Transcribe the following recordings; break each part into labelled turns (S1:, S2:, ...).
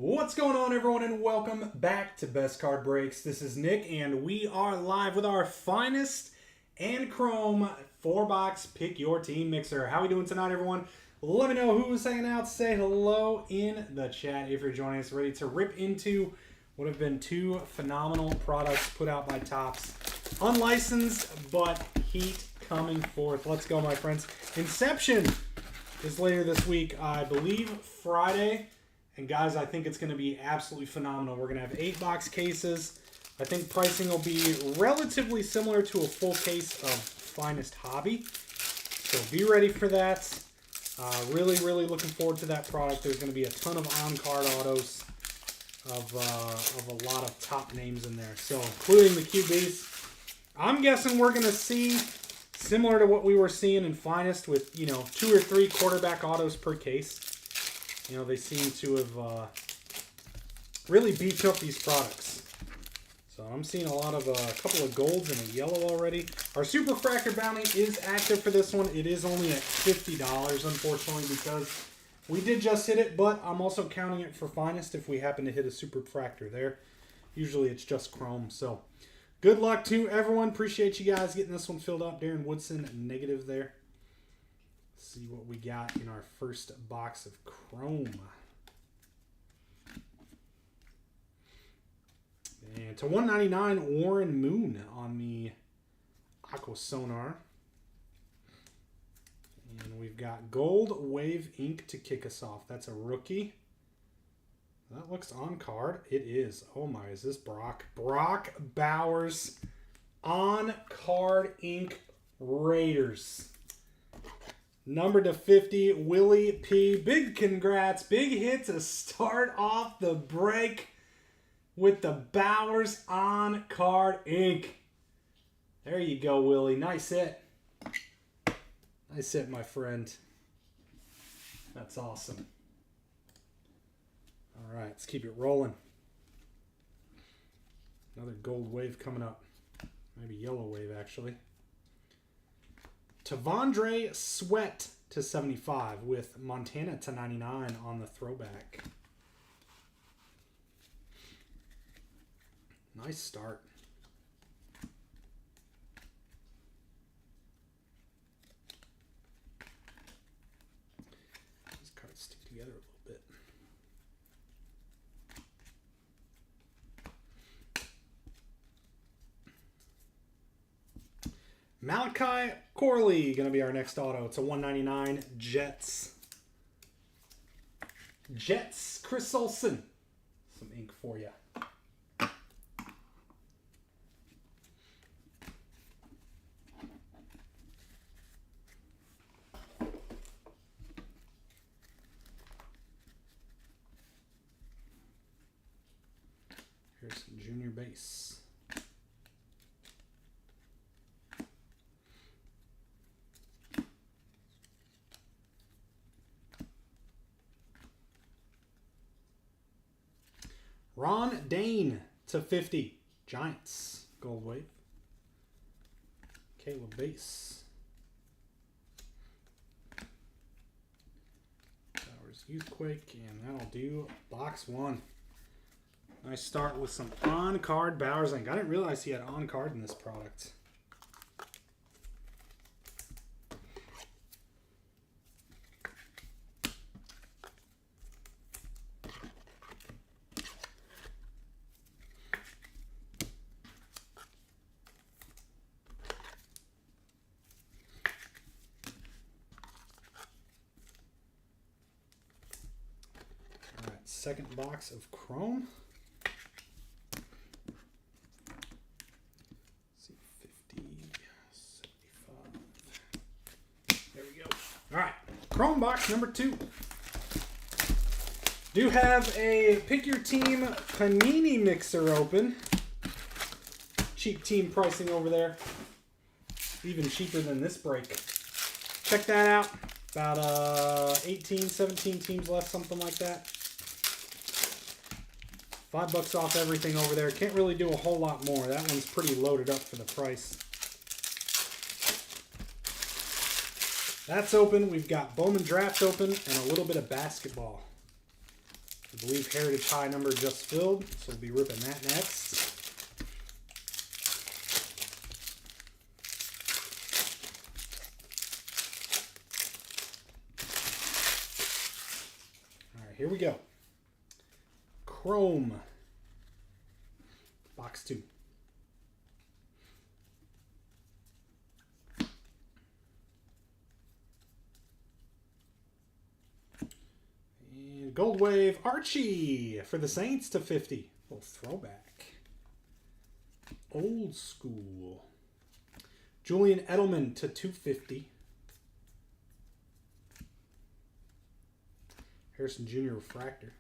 S1: What's going on, everyone, and welcome back to Best Card Breaks. This is Nick, and we are live with our finest and chrome 4-box Pick Your Team mixer. How we doing tonight, everyone? Let me know who's hanging out. Say hello in the chat if you're joining us. Ready to rip into what have been two phenomenal products put out by Topps. Unlicensed, but heat coming forth. Let's go, my friends. Inception is later this week, I believe Friday. And guys, I think it's going to be absolutely phenomenal. We're going to have 8-box cases. I think pricing will be relatively similar to a full case of Finest Hobby. So be ready for that. Really looking forward to that product. There's going to be a ton of on-card autos of a lot of top names in there. So including the QBs. I'm guessing we're going to see similar to what we were seeing in Finest with, 2 or 3 quarterback autos per case. They seem to have really beefed up these products. So I'm seeing a couple of golds and a yellow already. Our Super Fractor bounty is active for this one. It is only at $50, unfortunately, because we did just hit it, but I'm also counting it for Finest if we happen to hit a Super Fractor there. Usually it's just Chrome. So good luck to everyone. Appreciate you guys getting this one filled up. Darren Woodson, negative there. See what we got in our first box of Chrome. And to 199, Warren Moon on the Aqua Sonar. And we've got Gold Wave Ink to kick us off. That's a rookie. That looks on card. It is. Oh my, is this Brock? Brock Bowers on card ink Raiders. Number to 50, Willie P. Big congrats. Big hit to start off the break with the Bowers on card ink. There you go, Willie. Nice hit. Nice hit, my friend. That's awesome. All right, let's keep it rolling. Another gold wave coming up. Maybe yellow wave, actually. Tavondre Sweat to 75 with Montana to 99 on the throwback. Nice start. These cards stick together a little bit. Malachi Corley, going to be our next auto. It's a 199 Jets. Jets, Chris Olsen. Some ink for you. Here's some junior base. Ron Dane to 50. Giants. Gold wave. Caleb Base. Towers Youthquake. And that'll do box 1. Nice start with some on-card Bowers ink. I didn't realize he had on-card in this product. Second box of Chrome. See, 50, 75. There we go. All right, Chrome box number 2. Do have a Pick Your Team Panini mixer open. Cheap team pricing over there. Even cheaper than this break. Check that out. About 18, 17 teams left, something like that. $5 off everything over there. Can't really do a whole lot more. That one's pretty loaded up for the price. That's open. We've got Bowman Draft open and a little bit of basketball. I believe Heritage High number just filled, so we'll be ripping that next. All right, here we go. Chrome. Box 2. And Gold Wave Archie for the Saints to 50. A little throwback. Old school. Julian Edelman to 250. Harrison Jr. Refractor.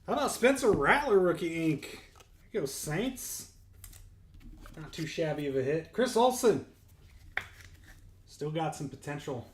S1: How about Spencer Rattler rookie ink? There you go, Saints. Not too shabby of a hit. Chris Olsen. Still got some potential,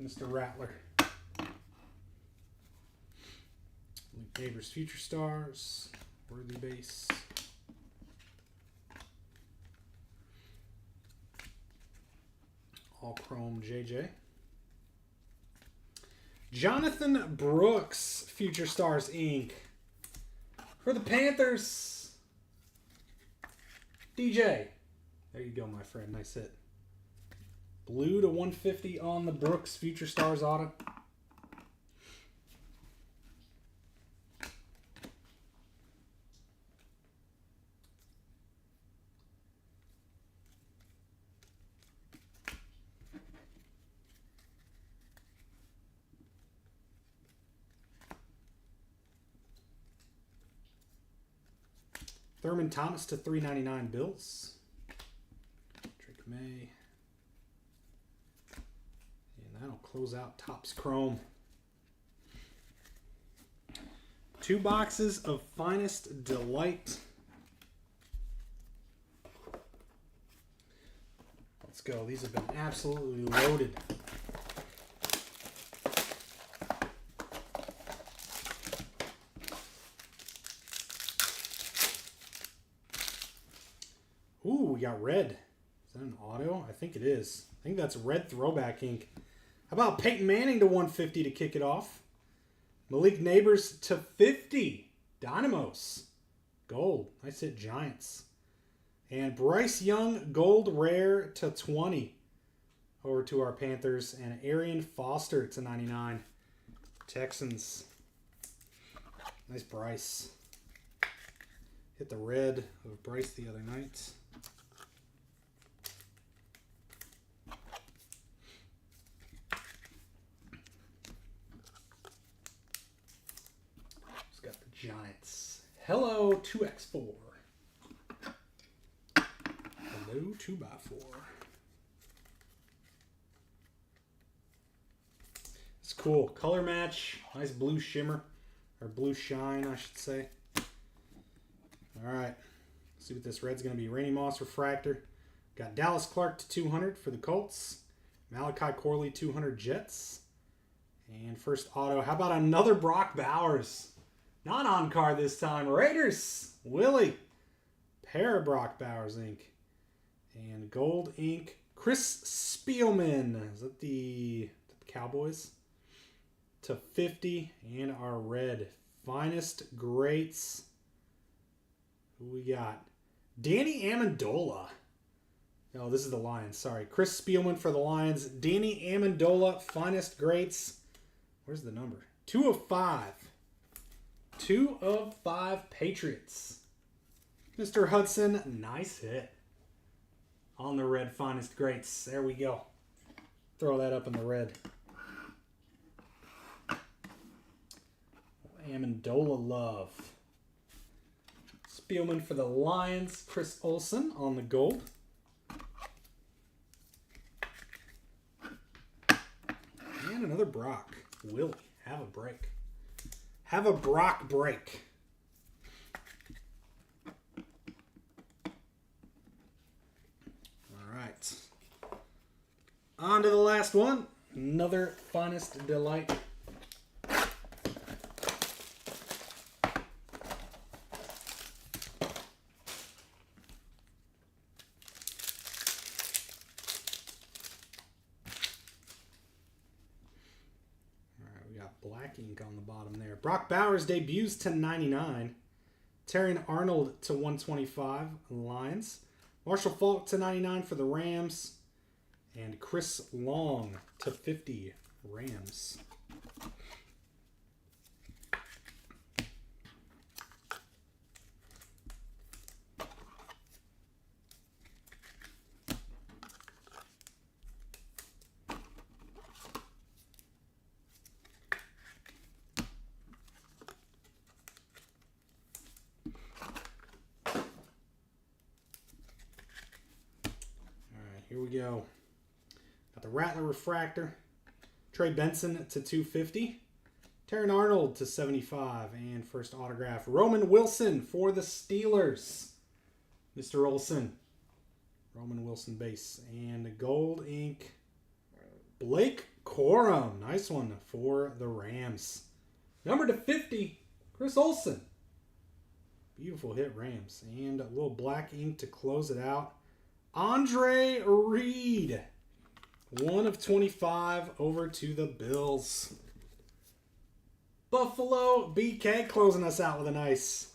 S1: Mr. Rattler. Luke Neighbors Future Stars. Worthy base. All Chrome JJ. Jonathan Brooks Future Stars ink. For the Panthers, DJ. There you go, my friend. Nice hit. Blue to 150 on the Brooks Future Stars auto. Thurman Thomas to 399 Bills. Drake May. And that'll close out Topps Chrome. 2 boxes of Finest Delight. Let's go. These have been absolutely loaded. Ooh, we got red. Is that an auto? I think it is. I think that's red throwback ink. How about Peyton Manning to 150 to kick it off? Malik Neighbors to 50. Dynamos. Gold. Nice hit, Giants. And Bryce Young, gold rare to 20. Over to our Panthers. And Arian Foster to 99. Texans. Nice Bryce. Hit the red of Bryce the other night. Got the Giants. Hello, 2x4. Hello, 2x4. It's cool. Color match. Nice blue shimmer. Or blue shine, I should say. Alright. See what this red's going to be. Randy Moss Refractor. Got Dallas Clark to 200 for the Colts. Malachi Corley 200 Jets. And first auto. How about another Brock Bowers? Not on card this time. Raiders. Willie. Pair of Brock Bowers ink. And gold ink. Chris Spielman. Is that the Cowboys? To 50. And our red. Finest Greats. Who we got? Danny Amendola. No, this is the Lions. Sorry. Chris Spielman for the Lions. Danny Amendola. Finest Greats. Where's the number? 2 of 5. 2 of 5 Patriots. Mr. Hudson, nice hit. On the red Finest Greats. There we go. Throw that up in the red. Amendola love. Spielman for the Lions. Chris Olsen on the gold. And another Brock. Willie, have a break. Have a Brock break. All right. On to the last one. Another Finest Delight. right, Brock Bowers debuts to 99. Terrion Arnold to 125, Lions. Marshall Faulk to 99 for the Rams. And Chris Long to 50, Rams. Here we go. Got the Rattler Refractor. Trey Benson to 250. Terrion Arnold to 75. And first autograph, Roman Wilson for the Steelers. Mr. Olsen. Roman Wilson base. And gold ink, Blake Corum. Nice one for the Rams. Number to 50, Chris Olsen. Beautiful hit, Rams. And a little black ink to close it out. Andre Reed, 1 of 25 over to the Bills. Buffalo BK closing us out with a nice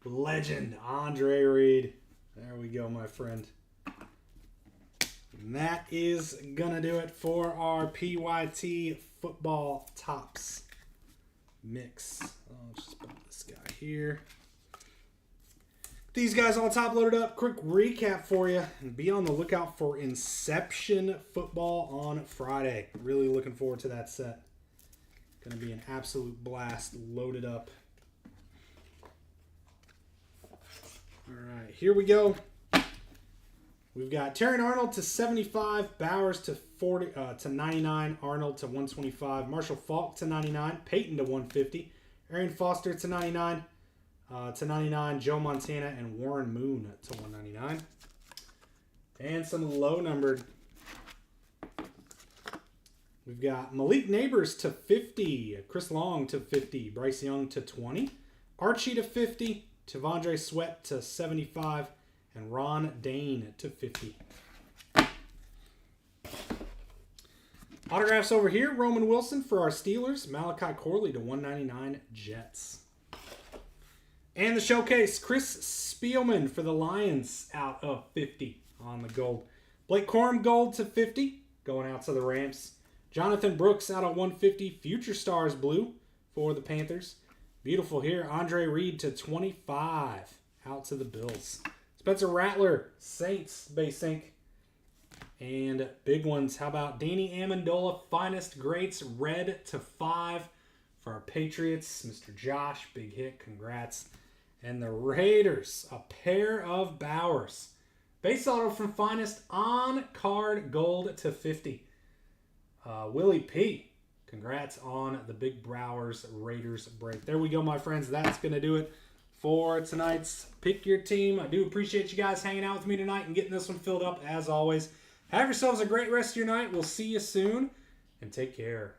S1: legend, Andre Reed. There we go, my friend. And that is going to do it for our PYT football tops mix. I'll just put this guy here. These guys all top loaded up. Quick recap for you. And be on the lookout for Inception football on Friday. Really looking forward to that set. Going to be an absolute blast loaded up. All right, here we go. We've got Terrion Arnold to 75, Bowers to 99, Arnold to 125, Marshall Faulk to 99, Peyton to 150, Arian Foster to 99. To 99, Joe Montana and Warren Moon to 199. And some low-numbered. We've got Malik Neighbors to 50, Chris Long to 50, Bryce Young to 20, Archie to 50, Tavondre Sweat to 75, and Ron Dane to 50. Autographs over here, Roman Wilson for our Steelers, Malachi Corley to 199, Jets. And the showcase, Chris Spielman for the Lions out of 50 on the gold. Blake Corum gold to 50, going out to the Rams. Jonathan Brooks out of 150, Future Stars blue for the Panthers. Beautiful here, Andre Reed to 25, out to the Bills. Spencer Rattler, Saints base ink. And big ones, how about Danny Amendola, Finest Greats, red to 5 for our Patriots. Mr. Josh, big hit, congrats. And the Raiders, a pair of Bowers. Base auto from Finest on card gold to 50. Willie P. Congrats on the big Bowers Raiders break. There we go, my friends. That's going to do it for tonight's Pick Your Team. I do appreciate you guys hanging out with me tonight and getting this one filled up as always. Have yourselves a great rest of your night. We'll see you soon, and take care.